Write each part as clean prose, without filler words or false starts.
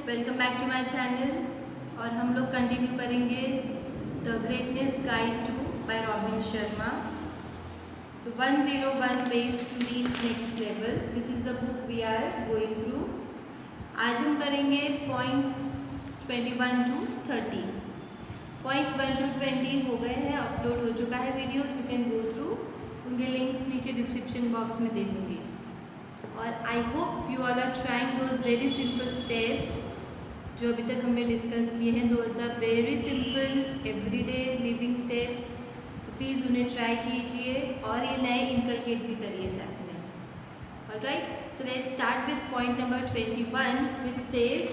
Welcome back to my channel. और हम लोग कंटिन्यू करेंगे the greatness guide two by Robin Sharma, 101 ways to reach next level। This is the book we are going through. आज हम करेंगे points 21 to 30। Points 1 to 20 हो गए हैं, अपलोड हो चुका है video, you can go through. उनके लिंक्स नीचे डिस्क्रिप्शन बॉक्स में दे दूँगी। और I hope you all are trying those very simple steps जो अभी तक हमने डिस्कस किए हैं। Those are very simple everyday living steps, तो प्लीज़ उन्हें ट्राई कीजिए और ये नए इनकलकेट भी करिए साथ में। Alright, so let's start with point number 21 which says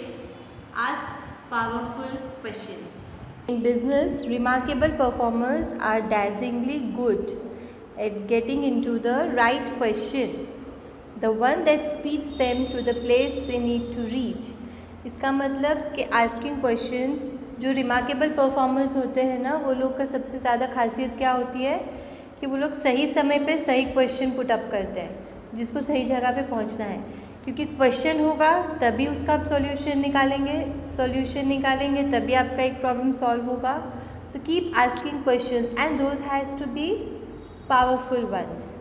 ask powerful questions. In business, remarkable performers are dazzlingly good at getting into the right question, the one that speeds them to the place they need to reach। इसका मतलब कि asking questions, जो remarkable performers होते हैं ना, वो लोग का सबसे ज़्यादा खासियत क्या होती है कि वो लोग सही समय पे सही क्वेश्चन पुट अप करते हैं, जिसको सही जगह पे पहुंचना है। क्योंकि क्वेश्चन होगा तभी उसका आप सॉल्यूशन निकालेंगे तभी आपका एक प्रॉब्लम सॉल्व होगा। So keep asking questions and those has to be powerful ones.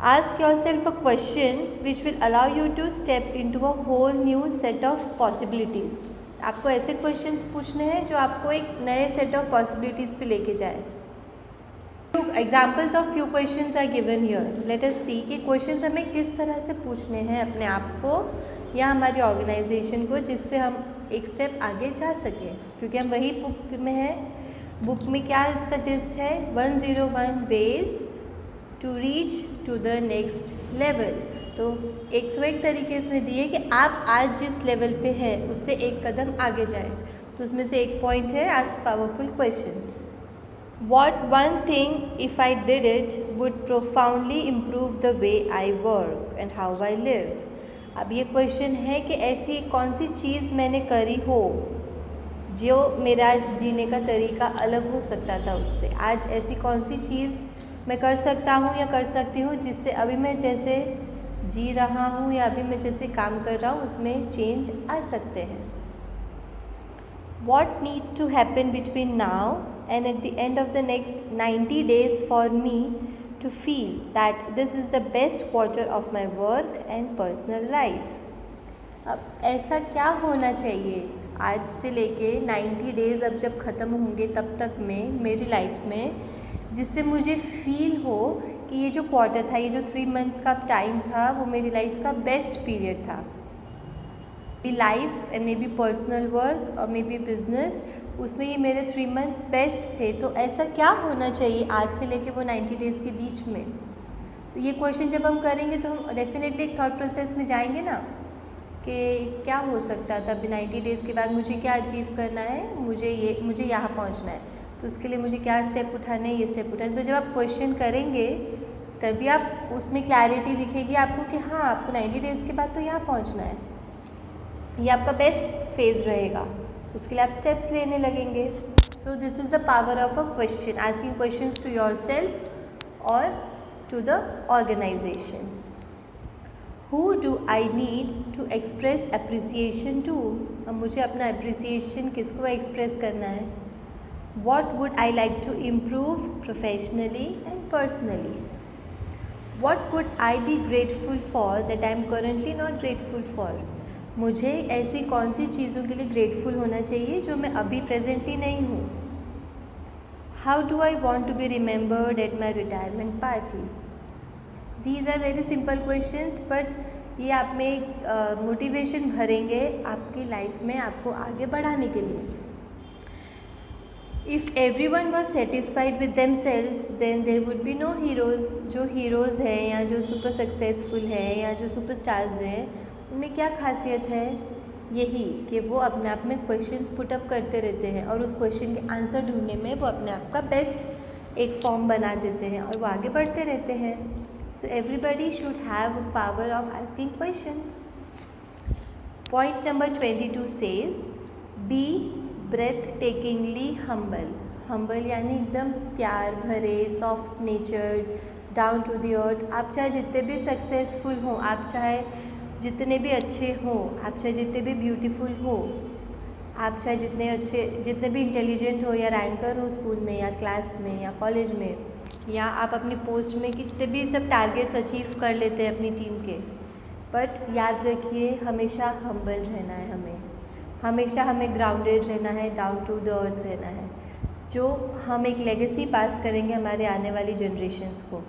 Ask yourself a question which will allow you to step into a whole new set of possibilities। आपको ऐसे questions पूछने हैं जो आपको एक नए set of possibilities पे लेके जाए। Examples of few questions are given here. Let us see कि क्वेश्चंस हमें किस तरह से पूछने हैं अपने आप को या हमारी ऑर्गेनाइजेशन को, जिससे हम एक स्टेप आगे जा सकें। क्योंकि हम वही बुक में हैं। बुक में क्या इसका जिस्ट है? 101 ways to reach to the next level. तो 101 तरीके इसमें दिए कि आप आज जिस लेवल पे हैं उससे एक कदम आगे जाएं। तो उसमें से एक पॉइंट है ask powerful questions. What one thing if I did it would profoundly improve the way I work and how I live. अब ये क्वेश्चन है कि ऐसी कौन सी चीज़ मैंने करी हो जो मेरा आज जीने का तरीका अलग हो सकता था उससे। आज ऐसी कौन सी चीज़ मैं कर सकता हूँ या कर सकती हूँ जिससे अभी मैं जैसे जी रहा हूँ या अभी मैं जैसे काम कर रहा हूँ उसमें चेंज आ सकते हैं। What needs to happen between now and at the end of the next 90 days for me to feel that this is the best quarter of my work and personal life। अब ऐसा क्या होना चाहिए आज से लेके 90 डेज़ अब जब ख़त्म होंगे तब तक में मेरी लाइफ में, जिससे मुझे फील हो कि ये जो क्वार्टर था, ये जो 3 months का टाइम था, वो मेरी लाइफ का बेस्ट पीरियड था। मेरी life may be personal work और मे बी बिजनेस, उसमें ये मेरे 3 months बेस्ट थे। तो ऐसा क्या होना चाहिए आज से लेके वो 90 डेज़ के बीच में? तो ये क्वेश्चन जब हम करेंगे तो हम डेफिनेटली एक थॉट प्रोसेस में जाएंगे ना कि क्या हो सकता था अभी 90 डेज़ के बाद, मुझे क्या अचीव करना है, मुझे यहाँ पहुँचना है, तो उसके लिए मुझे क्या स्टेप उठाने हैं, ये स्टेप उठाने। तो जब आप क्वेश्चन करेंगे तभी आप उसमें क्लैरिटी दिखेगी आपको कि हाँ, आपको 90 डेज़ के बाद तो यहाँ पहुँचना है, ये आपका बेस्ट फेज़ रहेगा। उसके लिए आप स्टेप्स लेने लगेंगे। So this is the power of a question, asking questions to yourself और to the organisation. Who do I need to express appreciation to. अब मुझे अपना अप्रिसिएशन किसको एक्सप्रेस करना है? What would I like to improve professionally and personally? What could I be grateful for that I am currently not grateful for? मुझे ऐसी कौन सी चीज़ों के लिए ग्रेटफुल होना चाहिए जो मैं अभी प्रेजेंटली नहीं हूँ? How do I want to be remembered at my retirement party? These are very simple questions, but ये आप में मोटिवेशन भरेंगे आपकी लाइफ में आपको आगे बढ़ाने के लिए। If everyone was satisfied with themselves, then there would be no heroes। जो हीरोज़ हैं या जो सुपर सक्सेसफुल हैं या जो सुपर स्टार्स हैं, उनमें क्या खासियत है? यही कि वो अपने आप में क्वेश्चंस पुटअप करते रहते हैं और उस क्वेश्चन के आंसर ढूंढने में वो अपने आप का बेस्ट एक फॉर्म बना देते हैं और वो आगे बढ़ते रहते हैं। So everybody should have a power of asking questions. Point number 22 says be breathtakingly humble. Humble यानी एकदम प्यार भरे, soft natured, down to the earth. आप चाहे जितने भी सक्सेसफुल हों, आप चाहे जितने भी अच्छे हो, आप चाहे जितने भी ब्यूटीफुल हो, आप चाहे जितने भी इंटेलिजेंट हो या रैंकर हो स्कूल में या क्लास में या कॉलेज में, या आप अपनी पोस्ट में कितने भी सब टारगेट्स अचीव कर लेते हैं अपनी टीम के, बट याद रखिए हमेशा हम्बल रहना है, हमेशा हमें ग्राउंडेड रहना है, डाउन टू द अर्थ रहना है, जो हम एक लेगेसी पास करेंगे हमारे आने वाली जनरेशन्स को।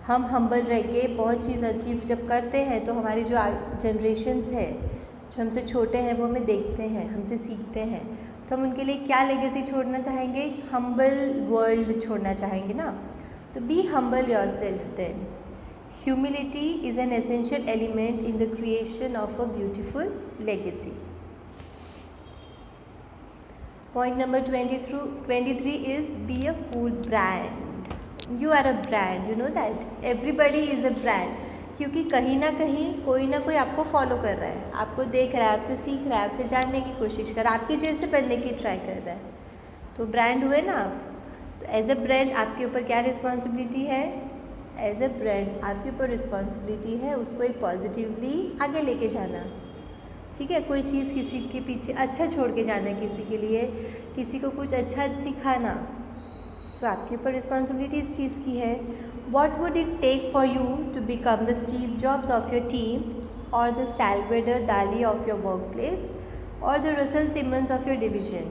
हम हम्बल रह के बहुत चीज़ अचीव जब करते हैं तो हमारी जो जनरेशन्स है, जो हमसे छोटे हैं, वो हमें देखते हैं, हमसे सीखते हैं, तो हम उनके लिए क्या लेगेसी छोड़ना चाहेंगे? हम्बल वर्ल्ड छोड़ना चाहेंगे ना। तो be humble yourself then. Humility is an essential element in the creation of a beautiful legacy. Point number 23 is be a cool brand. You are a brand, you know that. Everybody is a brand. क्योंकि कहीं ना कहीं कोई ना कोई आपको follow कर रहा है, आपको देख रहा है, आपसे सीख रहा है, आपसे जानने की कोशिश कर रहा है, आपके जैसे बनने की ट्राई कर रहा है, तो ब्रांड हुए ना आप। तो एज अ ब्रांड आपके ऊपर क्या रिस्पॉन्सिबिलिटी है? एज अ ब्रांड आपके ऊपर रिस्पॉन्सिबिलिटी है उसको एक पॉजिटिवली आगे लेके जाना, ठीक है। कोई चीज़ किसी के पीछे अच्छा छोड़ के जाना, किसी के लिए किसी को कुछ अच्छा सिखाना, सो आपके ऊपर रिस्पॉन्सिबिलिटी इस चीज़ की है। What would it take for you to become the Steve Jobs of your team, और the Salvador Dali of your workplace, और the Russell Simmons of your division?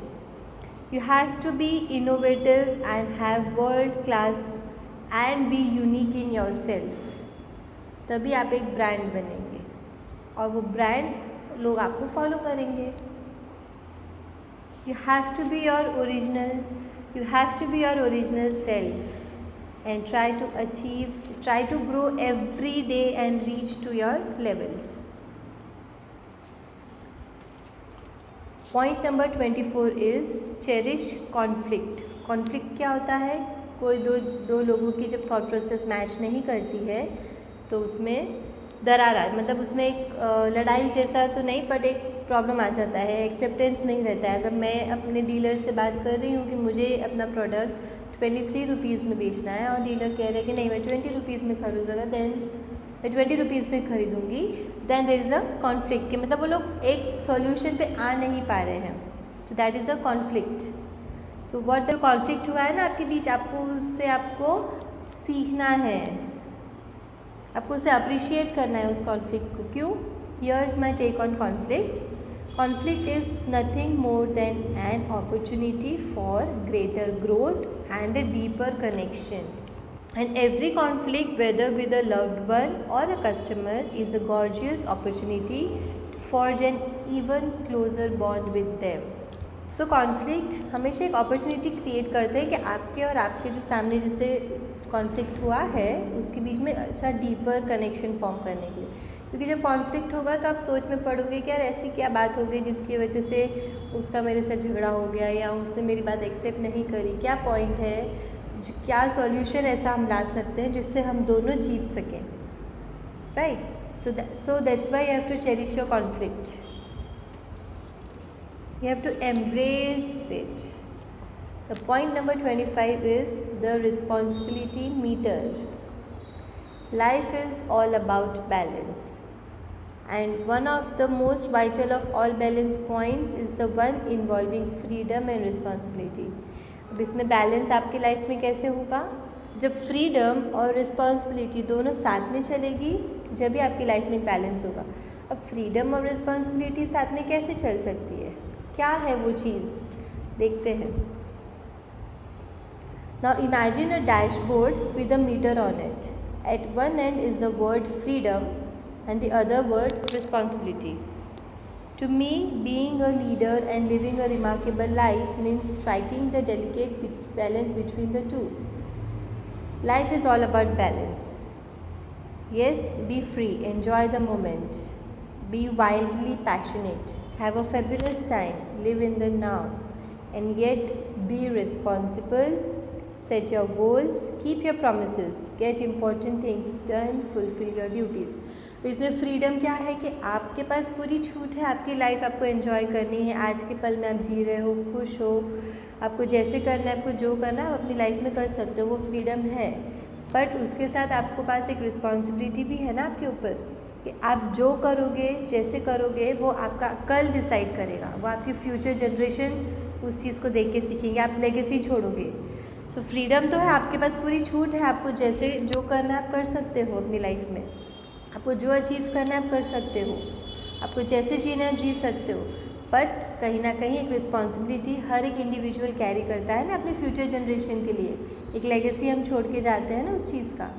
You have to be innovative and have world class and be unique in yourself, तभी आप एक brand बनेंगे और वो brand लोग आपको फॉलो करेंगे। You have to be your original self and try to grow every day and reach to your levels. Point number 24 is cherish conflict. Conflict क्या होता है? कोई दो लोगों की जब थॉट प्रोसेस मैच नहीं करती है तो उसमें दरार आ, मतलब उसमें एक लड़ाई जैसा तो नहीं, बट एक प्रॉब्लम आ जाता है, एक्सेप्टेंस नहीं रहता है। अगर मैं अपने डीलर से बात कर रही हूँ कि मुझे अपना प्रोडक्ट 23 रुपीज़ में बेचना है और डीलर कह रहे हैं कि नहीं मैं 20 रुपीज़ में खरीदूँगा, देन मैं 20 रुपीज़ में खरीदूँगी, then there is a conflict, कि मतलब वो लोग एक सॉल्यूशन पे आ नहीं पा रहे हैं, तो that is a conflict. So what the conflict हुआ है ना आपके बीच, आपको सीखना है, आपको उसे अप्रिशिएट करना है उस कॉन्फ्लिक्ट को। क्यों? Here is my take on conflict. Conflict is nothing more than an opportunity for greater growth and a deeper connection, and every conflict whether with a loved one or a customer is a gorgeous opportunity to forge an even closer bond with them. So conflict हमेशा एक opportunity create करते हैं कि आपके और आपके जो सामने जिससे कॉन्फ्लिक्ट हुआ है उसके बीच में अच्छा डीपर कनेक्शन फॉर्म करने के लिए। क्योंकि जब कॉन्फ्लिक्ट होगा तो आप सोच में पड़ोगे कि यार ऐसी क्या बात हो गई जिसकी वजह से उसका मेरे साथ झगड़ा हो गया, या उसने मेरी बात एक्सेप्ट नहीं करी, क्या पॉइंट है, क्या सॉल्यूशन ऐसा हम ला सकते हैं जिससे हम दोनों जीत सकें, right. So that's why you have to cherish your conflict, you have to embrace it. The point number 25 is the responsibility meter. Life is all about balance, and one of the most vital of all balance points is the one involving freedom and responsibility. अब इसमें balance आपकी life में कैसे होगा? जब freedom और responsibility दोनों साथ में चलेगी, जब भी आपकी लाइफ में बैलेंस होगा। अब फ्रीडम और रिस्पॉन्सिबिलिटी साथ में कैसे चल सकती है? क्या है वो चीज़, देखते हैं। Now imagine a dashboard with a meter on it. At one end is the word freedom and the other word responsibility. To me, being a leader and living a remarkable life means striking the delicate balance between the two. Life is all about balance. Yes, be free, enjoy the moment, be wildly passionate, have a fabulous time, live in the now, and yet be responsible, set your goals, keep your promises, get important things done, fulfill your duties. तो इसमें freedom क्या है कि आपके पास पूरी छूट है, आपकी लाइफ आपको एंजॉय करनी है, आज के पल में आप जी रहे हो, खुश हो, आपको जैसे करना है, आपको जो करना है आप अपनी लाइफ में कर सकते हो, वो फ्रीडम है। बट उसके साथ आपको पास एक रिस्पॉन्सिबिलिटी भी है ना आपके ऊपर, कि आप जो करोगे, जैसे करोगे, वो आपका कल डिसाइड करेगा, वो आपकी फ्यूचर जनरेशन उस चीज़ को देख के सीखेंगे, आप लेगेसी छोड़ोगे। सो फ्रीडम तो है, आपके पास पूरी छूट है, आपको जैसे जो करना है आप कर सकते हो अपनी लाइफ में, आपको जो अचीव करना है आप कर सकते हो, आपको जैसे जीना है आप जी सकते हो। बट कहीं ना कहीं एक रिस्पॉन्सिबिलिटी हर एक इंडिविजुअल कैरी करता है ना अपने फ्यूचर जनरेशन के लिए, एक लेगेसी हम छोड़ के जाते हैं ना उस चीज़ का।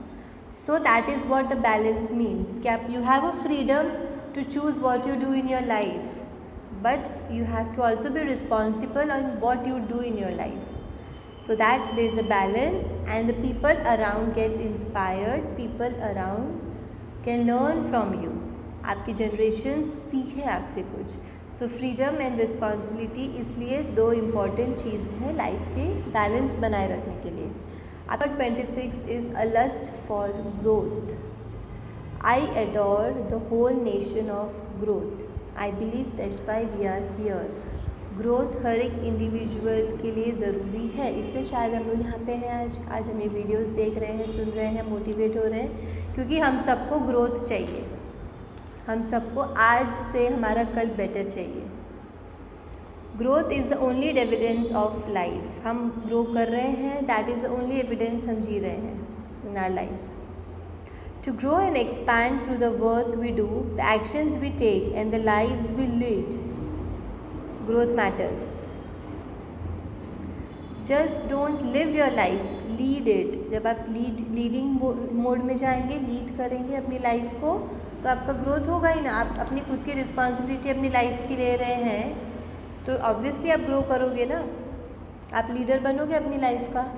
So that is what the balance means कि आप you have a freedom to choose what you do in your life, but you have to also be responsible on what you do in your life, so that there is a balance and the people around get inspired, people around can learn from you, आपकी generation सीखे आपसे कुछ। So freedom and responsibility इसलिए दो important चीज़ हैं life के balance बनाए रखने के लिए। Number 26 is a lust for growth. I adore the whole nation of growth, I believe that's why we are here. Growth हर एक इंडिविजुअल के लिए ज़रूरी है, इसलिए शायद हम लोग यहाँ पे हैं आज हम ये वीडियोस देख रहे हैं, सुन रहे हैं, मोटिवेट हो रहे हैं, क्योंकि हम सबको ग्रोथ चाहिए, हम सबको आज से हमारा कल बेटर चाहिए। Growth is the only evidence of life, हम ग्रो कर रहे हैं, that is the only evidence हम जी रहे हैं in our life. To grow and expand through the work we do, the actions we take and the lives we lead, growth matters. Just don't live your life, lead it. जब आप leading mode में जाएंगे, lead करेंगे अपनी life को, तो आपका growth होगा ही ना। आप अपनी खुद की रिस्पॉन्सिबिलिटी अपनी लाइफ की ले रहे हैं, तो ऑब्वियसली आप ग्रो करोगे ना, आप लीडर बनोगे अपनी लाइफ का।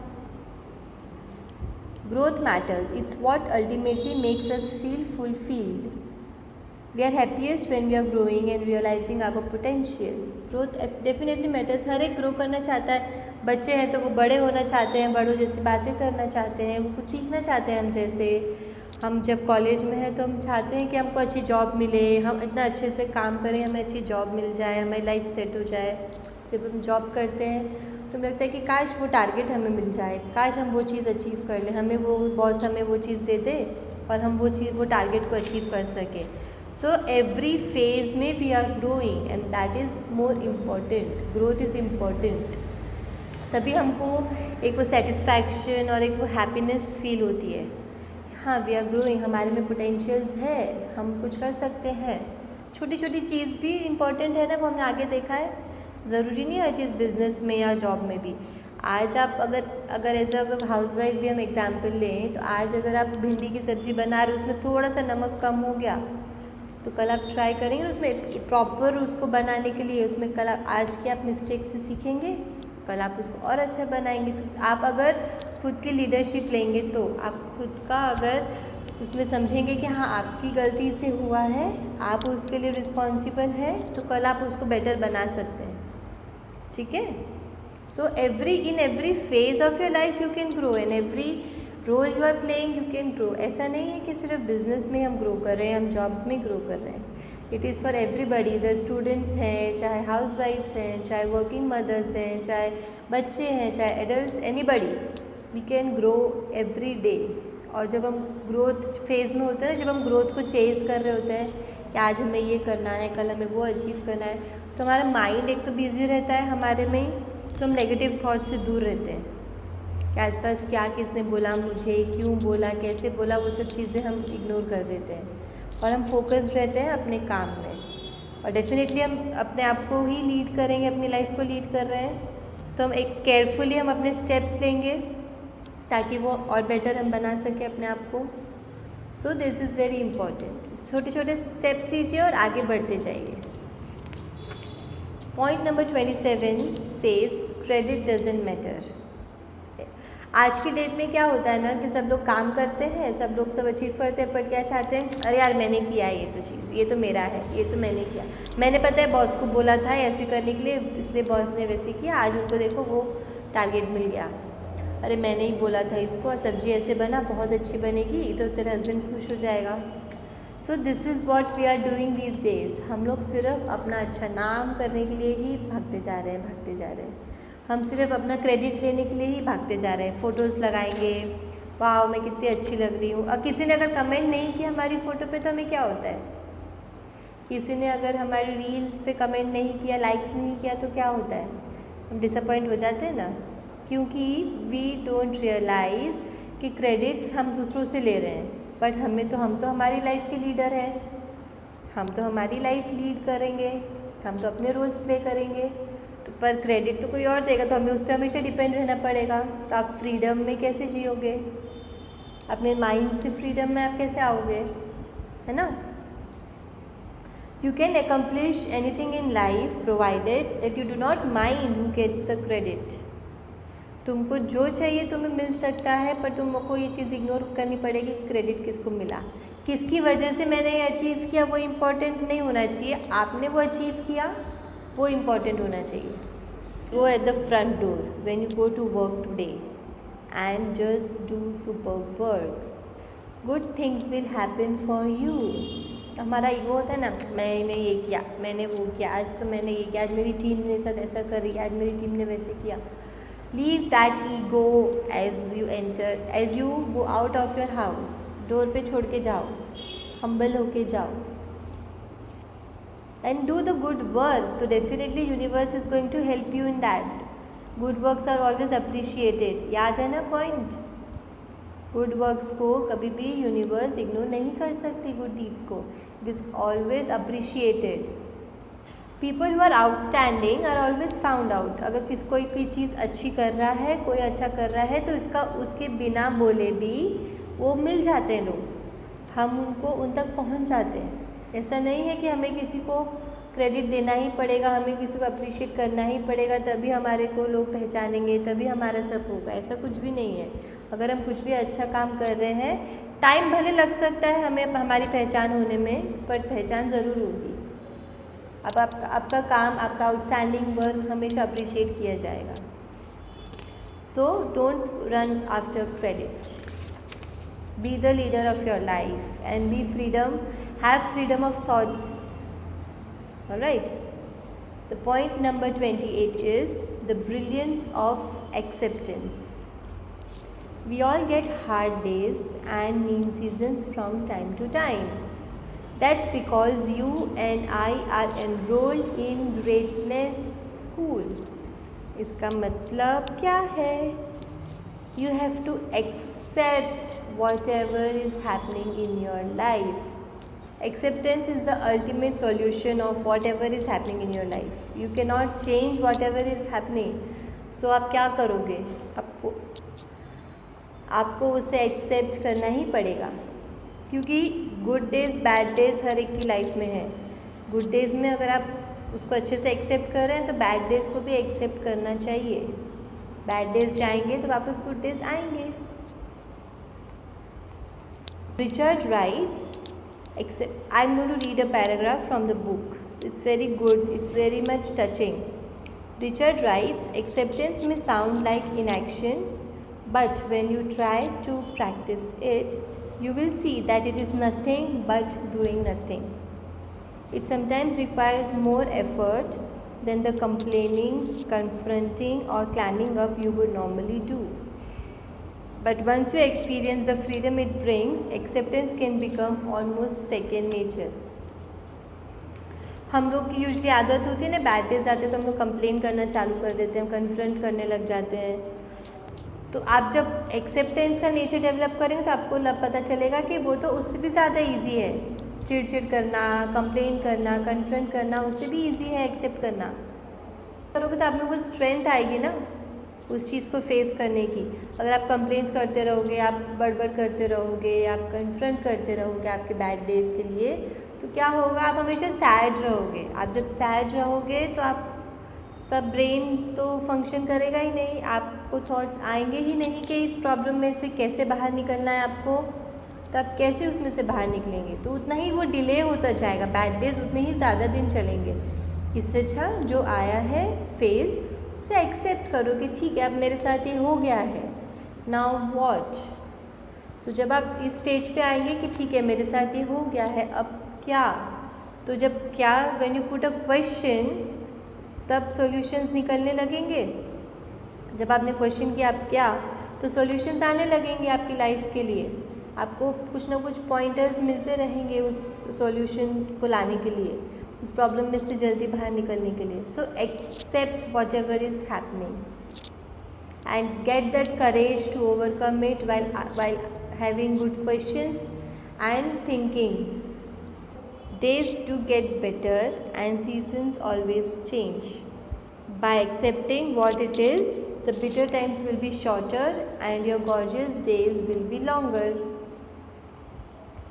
Growth matters, it's what ultimately makes us feel fulfilled. We are happiest when we are growing and realizing our potential. Growth definitely matters. हर एक ग्रो करना चाहता है, बच्चे हैं तो वो बड़े होना चाहते हैं, बड़ों जैसी बातें करना चाहते हैं, वो कुछ सीखना चाहते हैं हम जैसे। हम जब कॉलेज में हैं तो हम चाहते हैं कि हमको अच्छी जॉब मिले, हम इतना अच्छे से काम करें, हमें अच्छी जॉब मिल जाए, हमारी लाइफ सेट हो जाए। जब हम जॉब करते हैं तो हमें लगता है कि काश वो टारगेट हमें मिल जाए, काश हम वो चीज़ अचीव कर लें, हमें वो बॉस हमें वो चीज़ दे दे और हम वो टारगेट को अचीव कर सकें। सो एवरी फेज में we are growing and that is more important, growth is important. तभी हमको एक वो सेटिस्फैक्शन और एक वो हैप्पीनेस फील होती है, हाँ वी आर ग्रोइंग, हमारे में पोटेंशियल्स है, हम कुछ कर सकते हैं। छोटी छोटी चीज़ भी इम्पॉर्टेंट है ना, वो हमने आगे देखा है, ज़रूरी नहीं हर चीज़ बिजनेस में या जॉब में भी। आज आप अगर एज अ हाउस वाइफ भी हम एग्जाम्पल लें, तो आज अगर आप भिंडी की सब्ज़ी बना रहे हो, उसमें थोड़ा सा नमक कम हो गया, तो कल आप ट्राई करेंगे उसमें प्रॉपर उसको बनाने के लिए, उसमें कल आज के आप मिस्टेक से सीखेंगे, कल आप उसको और अच्छा बनाएंगे। तो आप अगर खुद की लीडरशिप लेंगे, तो आप खुद का अगर उसमें समझेंगे कि हाँ आपकी गलती से हुआ है, आप उसके लिए रिस्पॉन्सिबल है, तो कल आप उसको बेटर बना सकते हैं, ठीक है। So in every phase of your life you can grow, in every role you are playing you can grow. ऐसा नहीं है कि सिर्फ बिजनेस में हम ग्रो कर रहे हैं, हम जॉब्स में ग्रो कर रहे हैं, it is for everybody. The students हैं, चाहे हाउस वाइफ्स हैं, चाहे वर्किंग मदर्स हैं, चाहे बच्चे हैं, चाहे adult, anybody, we can grow every day. और जब हम ग्रोथ फेज़ में होते हैं, जब हम ग्रोथ को चेज़ कर रहे होते हैं कि आज हमें ये करना है, कल हमें वो अचीव करना है, तो हमारा माइंड एक तो बिजी रहता है हमारे में ही, तो हम नेगेटिव थाट से दूर रहते हैं कि आसपास क्या किसने बोला मुझे, क्यों बोला, कैसे बोला, वो सब चीज़ें हम इग्नोर कर देते हैं और हम फोकस्ड रहते हैं अपने काम में। और डेफिनेटली हम अपने आप को ही लीड करेंगे, अपनी लाइफ को लीड कर रहे हैं, तो हम एक केयरफुली हम अपने स्टेप्स लेंगे ताकि वो और बेटर हम बना सकें अपने आप को। सो दिस इज़ वेरी इंपॉर्टेंट। छोटे छोटे स्टेप्स लीजिए और आगे बढ़ते जाइए। Point number 27 says credit doesn't matter. आज की डेट में क्या होता है ना कि सब लोग काम करते हैं, सब लोग सब अचीव करते हैं, बट क्या चाहते हैं, अरे यार मैंने किया ये तो चीज़, ये तो मेरा है, ये तो मैंने किया, मैंने पता है बॉस को बोला था ऐसे करने के लिए, इसलिए बॉस ने वैसे किया, आज उनको देखो वो टारगेट मिल गया, अरे मैंने ही बोला था इसको, सब्जी ऐसे बना बहुत अच्छी बनेगी, तो तेरा हस्बैंड खुश हो जाएगा। So this is what we are doing these days. हम लोग सिर्फ अपना अच्छा नाम करने के लिए ही भागते जा रहे हैं, हम सिर्फ अपना क्रेडिट लेने के लिए ही भागते जा रहे हैं। फ़ोटोज़ लगाएंगे, वाह मैं कितनी अच्छी लग रही हूँ। और किसी ने अगर कमेंट नहीं किया हमारी फ़ोटो पे तो हमें क्या होता है? किसी ने अगर हमारी रील्स पे कमेंट नहीं किया, लाइक नहीं किया तो क्या होता है? हम डिसअपॉइंट हो जाते हैं ना, क्योंकि वी डोंट रियलाइज़ कि क्रेडिट्स हम दूसरों से ले रहे हैं, बट हम तो हमारी लाइफ के लीडर हैं, हम तो हमारी लाइफ लीड करेंगे, हम तो अपने रोल्स प्ले करेंगे। तो पर क्रेडिट तो कोई और देगा, तो हमें उस पर हमेशा डिपेंड रहना पड़ेगा। तो आप फ्रीडम में कैसे जियोगे? अपने माइंड से फ्रीडम में आप कैसे आओगे, है ना? You can accomplish anything in life provided that you do not mind who gets the credit. तुमको जो चाहिए तुम्हें मिल सकता है, पर तुमको ये चीज़ इग्नोर करनी पड़ेगी कि क्रेडिट किसको मिला, किसकी वजह से मैंने ये अचीव किया, वो इम्पोर्टेंट नहीं होना चाहिए। आपने वो अचीव किया वो इम्पोर्टेंट होना चाहिए। Go at the front door when you go to work today and just do super work, good things will happen for you. हमारा ईगो होता है ना, मैंने ये किया, मैंने वो किया, आज तो मैंने ये किया, आज मेरी टीम मेरे साथ ऐसा कर रही है, आज मेरी टीम ने वैसे किया। Leave that ego as you go out of your house. Door पे छोड़ के जाओ, हम्बल होके जाओ and do the good work, तो definitely universe is going to help you in that. Good works are always appreciated. याद है ना पॉइंट? गुड वर्क्स को कभी भी यूनिवर्स इग्नोर नहीं कर सकती, गुड डीड्स को। It is always appreciated. People who are outstanding are always found out. अगर कोई चीज़ अच्छी कर रहा है, कोई अच्छा कर रहा है, तो उसके बिना बोले भी वो मिल जाते हैं लोग, हम उन तक पहुंच जाते हैं। ऐसा नहीं है कि हमें किसी को क्रेडिट देना ही पड़ेगा, हमें किसी को अप्रिशिएट करना ही पड़ेगा तभी हमारे को लोग पहचानेंगे, तभी हमारा सब होगा, ऐसा कुछ भी नहीं है। अगर हम कुछ भी अच्छा काम कर रहे हैं, टाइम भले लग सकता है हमें हमारी पहचान होने में, पर पहचान ज़रूर होगी। अब आपका काम, आपका आउटस्टैंडिंग वर्क हमेशा अप्रिशिएट किया जाएगा। So don't run after credit, be the leader of your life and be freedom, have freedom of thoughts. All right, the point number 28 is the brilliance of acceptance. We all get hard days and mean seasons from time to time. That's because you and I are enrolled in greatness school. इसका मतलब क्या है? You have to accept whatever is happening in your life. Acceptance is the ultimate solution of whatever is happening in your life. You cannot change whatever is happening. So आप क्या करोगे? आपको उसे accept करना ही पड़ेगा, क्योंकि गुड डेज बैड डेज हर एक की लाइफ में है। गुड डेज में अगर आप उसको अच्छे से एक्सेप्ट कर रहे हैं तो बैड डेज को भी एक्सेप्ट करना चाहिए। बैड डेज जाएंगे तो वापस गुड डेज आएंगे। Richard rights, I'm going to read a paragraph from the book. It's very good. It's very much touching. Richard writes, acceptance may sound like inaction, but when you try to practice it, you will see that it is nothing but doing nothing. It sometimes requires more effort than the complaining, confronting, or climbing up you would normally do. But once you experience the freedom it brings, acceptance can become almost second nature. हम लोग की usually आदत होती है ना, bad days आते हैं तो हम लोग कंप्लेन करना चालू कर देते हैं, हम कन्फ्रंट करने लग जाते हैं। तो आप जब एक्सेप्टेंस का नेचर डेवलप करेंगे तो आपको पता चलेगा कि वो तो उससे भी ज़्यादा ईजी है। चिड़चिड़ करना, कंप्लेन करना, कन्फ्रंट करना उससे भी ईजी है एक्सेप्ट करना। करोगे तो आप लोगों को स्ट्रेंथ आएगी ना उस चीज़ को फेस करने की। अगर आप कंप्लेंट्स करते रहोगे, आप बड़बड़ करते रहोगे, आप कन्फ्रंट करते रहोगे आपके बैड डेज के लिए, तो क्या होगा? आप हमेशा सैड रहोगे। आप जब सैड रहोगे तो आपका ब्रेन तो फंक्शन करेगा ही नहीं, आपको थॉट्स आएंगे ही नहीं कि इस प्रॉब्लम में से कैसे बाहर निकलना है आपको। तो आप कैसे उसमें से बाहर निकलेंगे? तो उतना ही वो डिले होता जाएगा, बैड डेज उतने ही ज़्यादा दिन चलेंगे। इससे अच्छा जो आया है फेज़ उसे एक्सेप्ट करो कि ठीक है अब मेरे साथ ये हो गया है, नाउ व्हाट। सो जब आप इस स्टेज पे आएंगे कि ठीक है मेरे साथ ये हो गया है, अब क्या, तो जब क्या when you put a question तब सॉल्यूशंस निकलने लगेंगे। जब आपने क्वेश्चन किया अब क्या, तो सॉल्यूशंस आने लगेंगे आपकी लाइफ के लिए, आपको कुछ ना कुछ पॉइंटर्स मिलते रहेंगे उस सॉल्यूशन को लाने के लिए, उस प्रॉब्लम में से जल्दी बाहर निकलने के लिए. So accept whatever is happening and get that courage to overcome it while having good questions and thinking. Days do get better and seasons always change. By accepting what it is, the bitter times will be shorter and your gorgeous days will be longer.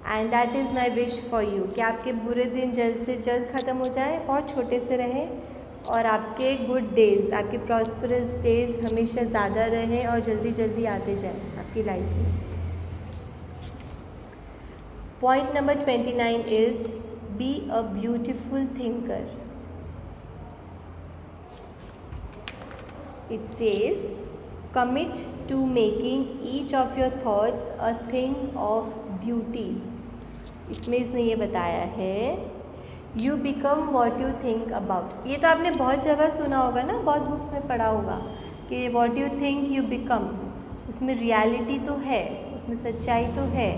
And that is my wish for you कि आपके बुरे दिन जल्द से जल्द ख़त्म हो जाए, बहुत छोटे से रहे, और आपके गुड डेज़, आपके प्रॉस्परस डेज़ हमेशा ज़्यादा रहें और जल्दी जल्दी आते जाएं आपकी लाइफ में. Point number 29 is be a beautiful thinker. It says commit to making each of your thoughts a thing of beauty. इसमें इसने ये बताया है you become what you think about. ये तो आपने बहुत जगह सुना होगा ना, बहुत बुक्स में पढ़ा होगा कि what you think you become. उसमें रियलिटी तो है, उसमें सच्चाई तो है.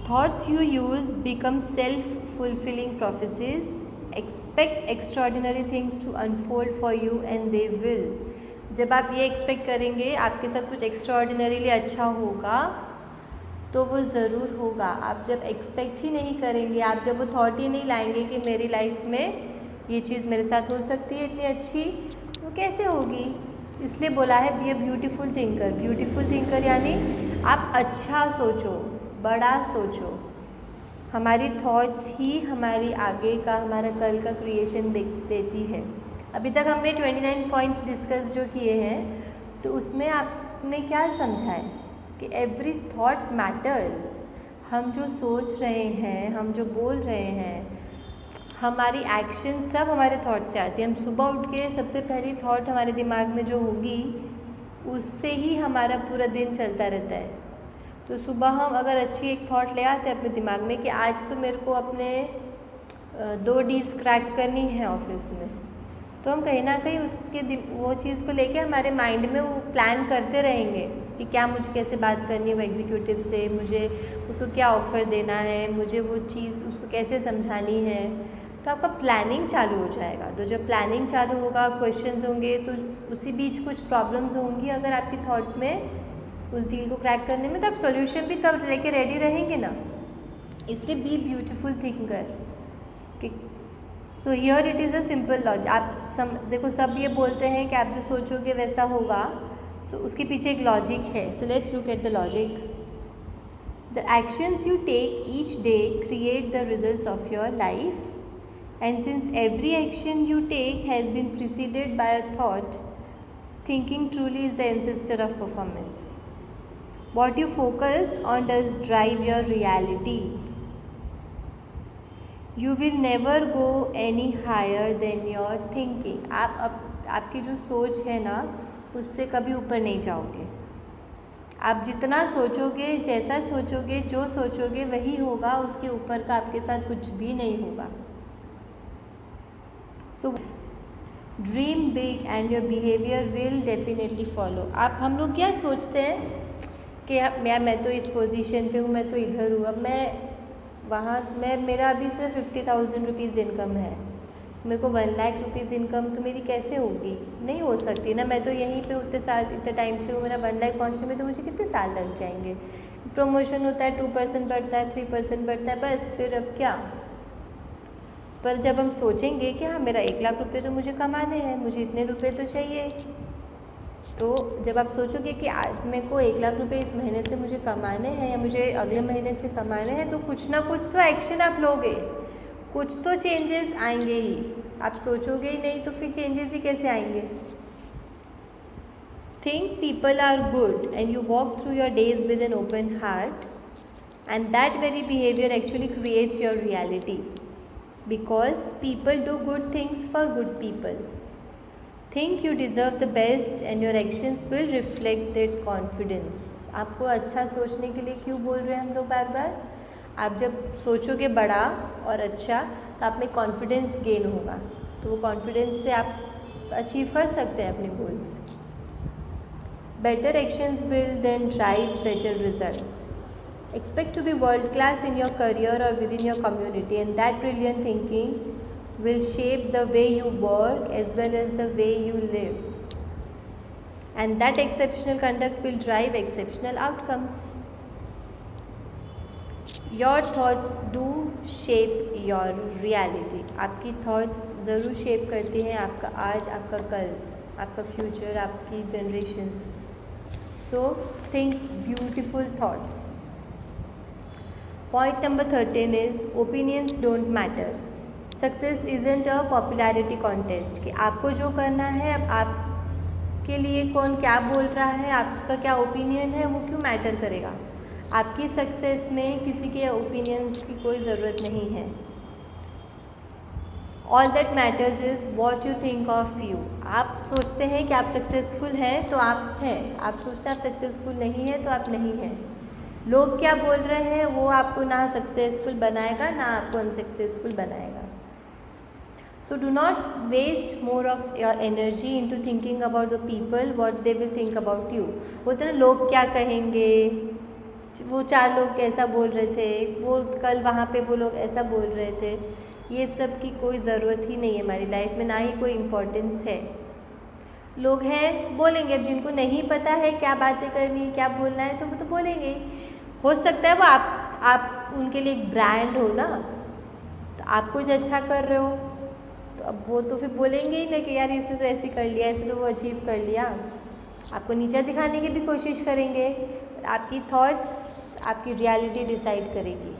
Thoughts you use become self fulfilling prophecies. Expect extraordinary things to unfold for you and they will. जब आप ये एक्सपेक्ट करेंगे आपके साथ कुछ एक्स्ट्रॉर्डिनरीली अच्छा होगा तो वो ज़रूर होगा. आप जब एक्सपेक्ट ही नहीं करेंगे, आप जब वो थॉट ही नहीं लाएंगे कि मेरी लाइफ में ये चीज़ मेरे साथ हो सकती है इतनी अच्छी, तो कैसे होगी. इसलिए बोला है be a beautiful thinker. Beautiful thinker यानी आप अच्छा सोचो, बड़ा सोचो. हमारी थॉट्स ही हमारी आगे का, हमारा कल का क्रिएशन देती है. अभी तक हमने 29 पॉइंट्स डिस्कस जो किए हैं, तो उसमें आपने क्या समझा है कि एवरी थॉट मैटर्स. हम जो सोच रहे हैं, हम जो बोल रहे हैं, हमारी एक्शन सब हमारे थॉट से आती है. हम सुबह उठ के सबसे पहली थॉट हमारे दिमाग में जो होगी उससे ही हमारा पूरा दिन चलता रहता है. तो सुबह हम अगर अच्छी एक थॉट ले आते हैं अपने दिमाग में कि आज तो मेरे को अपने 2 डील्स क्रैक करनी है ऑफिस में, तो हम कहीं ना कहीं उसके वो चीज़ को लेके हमारे माइंड में वो प्लान करते रहेंगे कि क्या मुझे कैसे बात करनी है वो एग्जीक्यूटिव से, मुझे उसको क्या ऑफ़र देना है, मुझे वो चीज़ उसको कैसे समझानी है. तो आपका प्लानिंग चालू हो जाएगा. तो जब प्लानिंग चालू होगा, क्वेश्चंस होंगे, तो उसी बीच कुछ प्रॉब्लम्स होंगी अगर आपकी थॉट में उस डील को क्रैक करने में, तो आप सॉल्यूशन भी तब लेके रेडी रहेंगे ना. इसलिए बी ब्यूटीफुल थिंकर. तो here it is a simple logic. आप देखो सब ये बोलते हैं कि आप जो सोचोगे वैसा होगा, सो उसके पीछे एक लॉजिक है. So let's look at the logic. The actions you take each day create the results of your life, and since every action you take has been preceded by a thought, thinking truly is the ancestor of performance. What you focus on does drive your reality. You will never go any higher than your thinking. आपकी जो सोच है ना, उससे कभी ऊपर नहीं जाओगे. आप जितना सोचोगे, जैसा सोचोगे, जो सोचोगे वही होगा, उसके ऊपर का आपके साथ कुछ भी नहीं होगा. So dream big and your behaviour will definitely follow. हम लोग क्या सोचते हैं कि मैं तो इस पोजीशन पे हूँ, मैं तो इधर हूँ, अब मेरा अभी सिर्फ 50,000 रुपीज़ इनकम है, मेरे को 1 लाख रुपीज़ इनकम तो मेरी कैसे होगी, नहीं हो सकती ना. मैं तो यहीं पे इतने टाइम से हूँ, मेरा 1 लाख पहुँचने में तो मुझे कितने साल लग जाएंगे. प्रमोशन होता है, 2% बढ़ता है, 3% बढ़ता है, बस फिर अब क्या. पर जब हम सोचेंगे कि हाँ मेरा 1 लाख रुपये तो मुझे कमाने हैं, मुझे इतने रुपये तो चाहिए, तो जब आप सोचोगे कि आज मेरे को 1 लाख रुपए इस महीने से मुझे कमाने हैं या मुझे अगले महीने से कमाने हैं, तो कुछ ना कुछ तो एक्शन आप लोगे, कुछ तो चेंजेस आएंगे ही. आप सोचोगे ही नहीं तो फिर चेंजेस ही कैसे आएंगे. Think people are good and you walk through your days with an open heart, and that very behaviour actually creates your reality, because people do good things for good people. Think you deserve the best and your actions will reflect that confidence. आपको अच्छा सोचने के लिए क्यों बोल रहे हैं हम लोग बार बार. आप जब सोचोगे बड़ा और अच्छा, तो आप में कॉन्फिडेंस गेन होगा, तो वो कॉन्फिडेंस से आप अचीव कर सकते हैं अपने goals. Better actions will then drive better results. Expect to be world class in your career or within your community, and that brilliant thinking will shape the way you work as well as the way you live. And that exceptional conduct will drive exceptional outcomes. Your thoughts do shape your reality. आपकी thoughts ज़रूर shape करती हैं आपका आज, आपका कल, आपका future, आपकी generations. So think beautiful thoughts. Point number 13 is opinions don't matter. Success isn't a popularity contest. कि आपको जो करना है, अब आपके लिए कौन क्या बोल रहा है, आपका क्या ओपिनियन है, वो क्यों मैटर करेगा. आपकी सक्सेस में किसी के ओपिनियंस की कोई ज़रूरत नहीं है. All that matters is what you think of you. आप सोचते हैं कि आप सक्सेसफुल हैं तो आप हैं, आप सोचते हैं आप सक्सेसफुल नहीं हैं तो आप नहीं हैं. लोग क्या बोल रहे हैं वो आपको ना सक्सेसफुल बनाएगा ना आपको अनसक्सेसफुल बनाएगा. So do not waste more of your energy into thinking about the people, what they will think about you. बोलते हैं ना लोग क्या कहेंगे, वो 4 लोग कैसा बोल रहे थे, वो कल वहाँ पे वो लोग ऐसा बोल रहे थे. ये सब की कोई ज़रूरत ही नहीं है हमारी लाइफ में, ना ही कोई इम्पोर्टेंस है. लोग हैं बोलेंगे, अब जिनको नहीं पता है क्या बातें करनी है क्या बोलना है तो वो तो बोलेंगे. हो सकता है वो आप उनके लिए एक ब्रांड हो ना, तो आप कुछ अच्छा कर रहे हो तो अब वो तो फिर बोलेंगे ही ना कि यार इसने तो ऐसे कर लिया, ऐसे तो वो अचीव कर लिया. आपको नीचा दिखाने की भी कोशिश करेंगे. आपकी थॉट्स आपकी रियलिटी डिसाइड करेगी.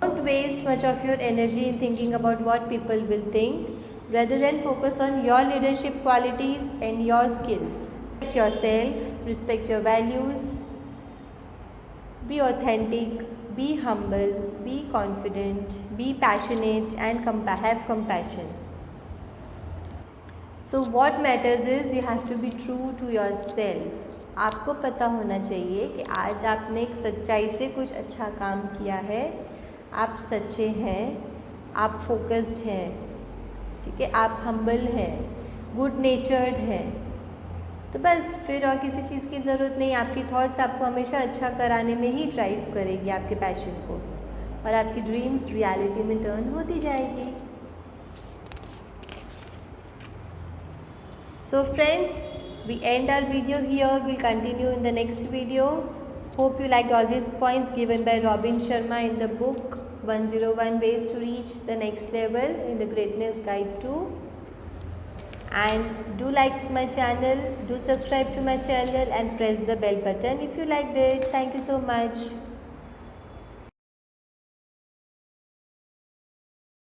Don't waste much of your energy in thinking about what people will think, rather than focus on your leadership qualities and your skills. Respect yourself, respect your values, be authentic, be humble, be confident, be passionate and have compassion. So what matters is you have to be true to yourself. आपको पता होना चाहिए कि आज आपने एक सच्चाई से कुछ अच्छा काम किया है, आप सच्चे हैं, आप फोकस्ड हैं, ठीक है, आप हम्बल हैं, गुड नेचर्ड हैं. तो बस फिर और किसी चीज़ की ज़रूरत नहीं. आपकी थॉट्स आपको हमेशा अच्छा कराने में ही ड्राइव करेगी आपके पैशन को, और आपकी ड्रीम्स रियलिटी में टर्न होती जाएगी. So friends, we end our video here. We'll continue in the next video. Hope you liked all these points given by Robin Sharma in the book 101 Ways to Reach the Next Level in the Greatness Guide 2. And do like my channel, do subscribe to my channel and press the bell button if you liked it. Thank you so much.